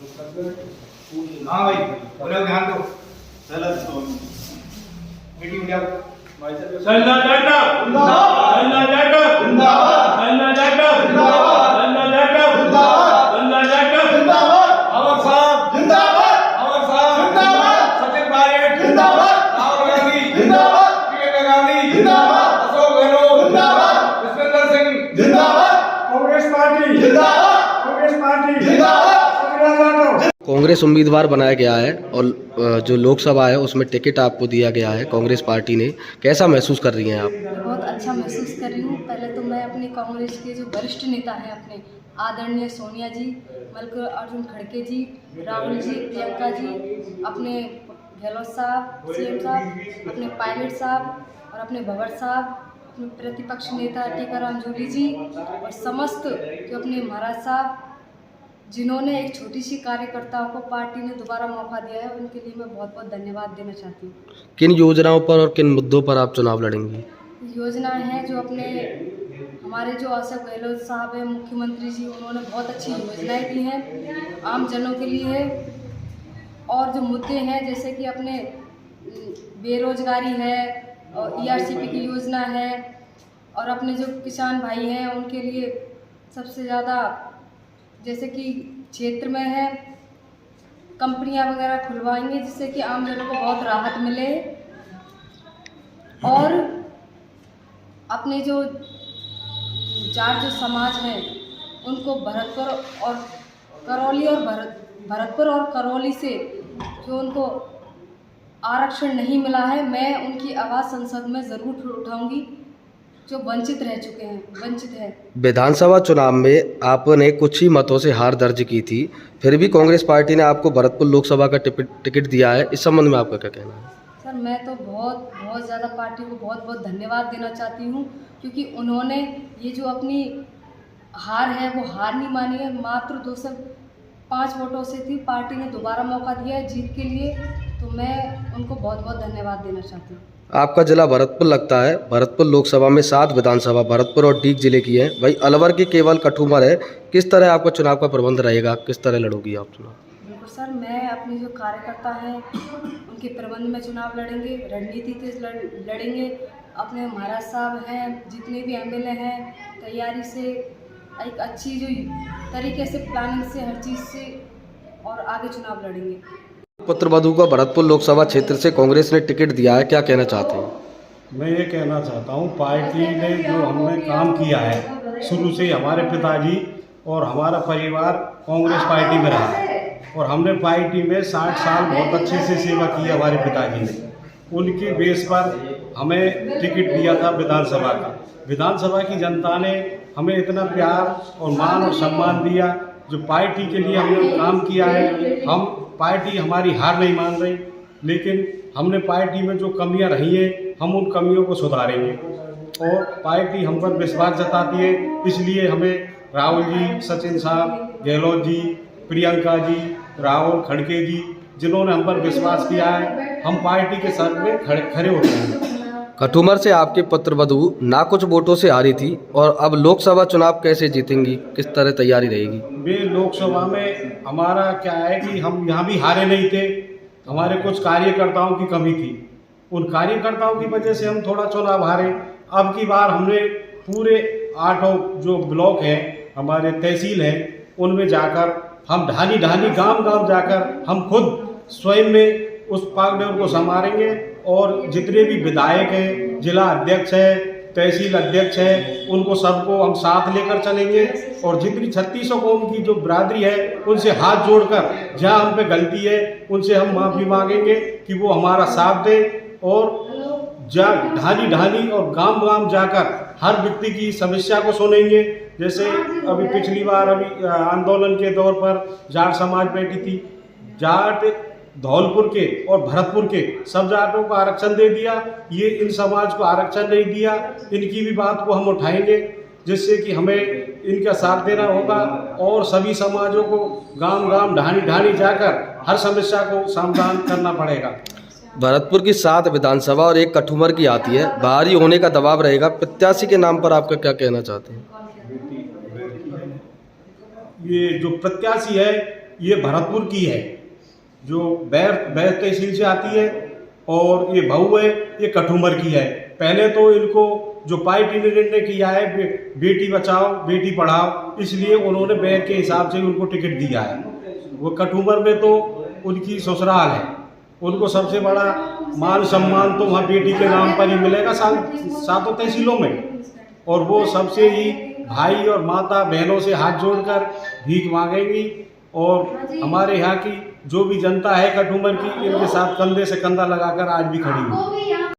हाँ भाई बोलो ध्यान दो मीटिंग जाओ सल्ला जाटव सल्ला जाटव सल्ला जाटव सल्ला जाटव सल्ला जाटव अमर साहब जिंदाबाद अमर साहब जिंदाबाद सचिन पायलट जिंदाबाद राहुल गांधी जिंदाबाद प्रियंका गांधी जिंदाबाद अशोक गहलोत जिंदाबाद विश्वेंद्र सिंह जिंदाबाद कांग्रेस पार्टी जिंदाबाद कांग्रेस पार्टी जिंदाबाद कांग्रेस उम्मीदवार बनाया गया है और जो लोकसभा है उसमें टिकट आपको दिया गया है कांग्रेस पार्टी ने, कैसा महसूस कर रही हैं आप? बहुत अच्छा महसूस कर रही हूँ। पहले तो मैं अपनी कांग्रेस के जो वरिष्ठ नेता हैं अपने आदरणीय सोनिया जी, मल्लिकार्जुन खड़गे जी, राहुल जी, प्रियंका जी, अपने गहलोत साहब, सीएम साहब, अपने पायलट साहब और अपने भंवर साहब, अपने प्रतिपक्ष नेता टीकाराम जूली जी और समस्त जो अपने महाराज साहब जिन्होंने एक छोटी सी कार्यकर्ताओं को पार्टी ने दोबारा मौका दिया है, उनके लिए मैं बहुत बहुत धन्यवाद देना चाहती हूँ। किन योजनाओं पर और किन मुद्दों पर आप चुनाव लड़ेंगी? योजनाएं हैं जो अपने हमारे जो अशोक गहलोत साहब हैं मुख्यमंत्री जी, उन्होंने बहुत अच्छी योजनाएं दी हैं आम जनों के लिए। और जो मुद्दे हैं जैसे कि अपने बेरोजगारी है और ERCP की योजना है और अपने जो किसान भाई हैं उनके लिए सबसे ज़्यादा जैसे कि क्षेत्र में है कंपनियां वगैरह खुलवाएंगे जिससे कि आम जनों को बहुत राहत मिले। और अपने जो जाट जो समाज है उनको भरतपुर और करौली से जो उनको आरक्षण नहीं मिला है, मैं उनकी आवाज़ संसद में ज़रूर उठाऊंगी जो वंचित रह चुके हैं, वंचित है। विधानसभा चुनाव में आपने कुछ ही मतों से हार दर्ज की थी, फिर भी कांग्रेस पार्टी ने आपको भरतपुर लोकसभा का टिकट दिया है, इस संबंध में आपका क्या कहना है? सर मैं तो बहुत ज़्यादा पार्टी को बहुत बहुत धन्यवाद देना चाहती हूँ क्योंकि उन्होंने ये जो अपनी हार है वो हार नहीं मानी है। मात्र 205 वोटों से थी, पार्टी ने दोबारा मौका दिया है जीत के लिए, तो मैं उनको बहुत बहुत धन्यवाद देना चाहती हूँ। आपका जिला भरतपुर लगता है, भरतपुर लोकसभा में 7 विधानसभा भरतपुर और डीग जिले की है, वही अलवर की केवल कठुमर है। किस तरह आपका चुनाव का प्रबंध रहेगा, किस तरह लड़ोगी आप चुनाव? बिल्कुल सर, मैं अपने जो कार्यकर्ता हैं उनके प्रबंध में चुनाव लड़ेंगे, रणनीति से लड़ेंगे। अपने महाराज साहब हैं, जितने भी MLA हैं, तैयारी से एक अच्छी जो तरीके से प्लानिंग से हर चीज़ से और आगे चुनाव लड़ेंगे। पुत्रवधू को भरतपुर लोकसभा क्षेत्र से कांग्रेस ने टिकट दिया है, क्या कहना चाहते हैं? मैं ये कहना चाहता हूँ, पार्टी ने जो हमने काम किया है शुरू से, हमारे पिताजी और हमारा परिवार कांग्रेस पार्टी में रहा है और हमने पार्टी में 60 साल बहुत अच्छे से सेवा की है हमारे पिताजी ने। उनकी बेस पर हमें टिकट दिया था विधानसभा का। विधानसभा की जनता ने हमें इतना प्यार और मान और सम्मान दिया, जो पार्टी के लिए हमने काम किया है। हम पार्टी हमारी हार नहीं मान रही, लेकिन हमने पार्टी में जो कमियां रही हैं हम उन कमियों को सुधारेंगे और पार्टी हम पर विश्वास जताती है। इसलिए हमें राहुल जी, सचिन साहब, गहलोत जी, प्रियंका जी, राहुल खड़गे जी, जिन्होंने हम पर विश्वास किया है, हम पार्टी के साथ में खड़े होते हैं। कठुमर से आपके पुत्रवधू ना कुछ वोटों से हारी थी और अब लोकसभा चुनाव कैसे जीतेंगी, किस तरह तैयारी रहेगी? वे लोकसभा में हमारा क्या है कि हम यहाँ भी हारे नहीं थे, हमारे कुछ कार्यकर्ताओं की कमी थी। उन कार्यकर्ताओं की वजह से हम थोड़ा चुनाव हारे। अब की बार हमने पूरे 8 जो ब्लॉक हैं, हमारे तहसील हैं, उनमें जाकर हम ढानी गांव जाकर हम खुद स्वयं में उस पागडोर को संभालेंगे और जितने भी विधायक हैं, जिला अध्यक्ष है, तहसील अध्यक्ष है, उनको सबको हम साथ लेकर चलेंगे और जितनी 3600 कौम की जो बिरादरी है उनसे हाथ जोड़कर जहां हम पे गलती है उनसे हम माफ़ी मांगेंगे कि वो हमारा साथ दें और ढानी और गांव जाकर हर व्यक्ति की समस्या को सुनेंगे। जैसे अभी पिछली बार आंदोलन के दौर पर जाट समाज बैठी थी, जाट धौलपुर के और भरतपुर के सब जाटों को आरक्षण दे दिया, ये इन समाज को आरक्षण नहीं दिया। इनकी भी बात को हम उठाएंगे जिससे कि हमें इनका साथ देना होगा और सभी समाजों को गांव ढानी जाकर हर समस्या को समाधान करना पड़ेगा। भरतपुर की 7 विधानसभा और 1 कठुमर की आती है, बाहरी होने का दबाव रहेगा, प्रत्याशी के नाम पर आपका क्या कहना चाहते हैं? ये जो प्रत्याशी है ये भरतपुर की है, जो बैर तहसील से आती है, और ये बहू है, ये कठुमर की है। पहले तो इनको जो पार्टी ने निर्णय किया है बेटी बचाओ बेटी पढ़ाओ, इसलिए उन्होंने बैर के हिसाब से उनको टिकट दिया है। वो कठुमर में तो उनकी ससुराल है, उनको सबसे बड़ा मान सम्मान तो वहाँ बेटी के नाम पर ही मिलेगा सातों तहसीलों में। और वो सबसे ही भाई और माता बहनों से हाथ जोड़कर भीख मांगेंगी, और हमारे यहाँ की जो भी जनता है कठुमर की, इनके साथ कंधे से कंधा लगाकर आज भी खड़ी हुई।